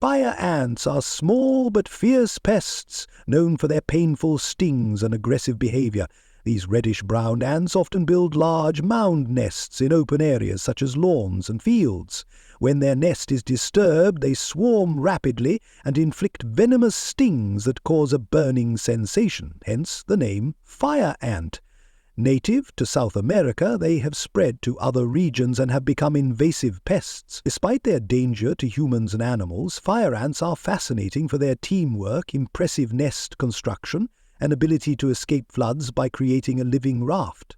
Fire ants are small but fierce pests, known for their painful stings and aggressive behavior. These reddish-brown ants often build large mound nests in open areas such as lawns and fields. When their nest is disturbed, they swarm rapidly and inflict venomous stings that cause a burning sensation, hence the name fire ant. Native to South America, they have spread to other regions and have become invasive pests. Despite their danger to humans and animals, fire ants are fascinating for their teamwork, impressive nest construction, and ability to escape floods by creating a living raft.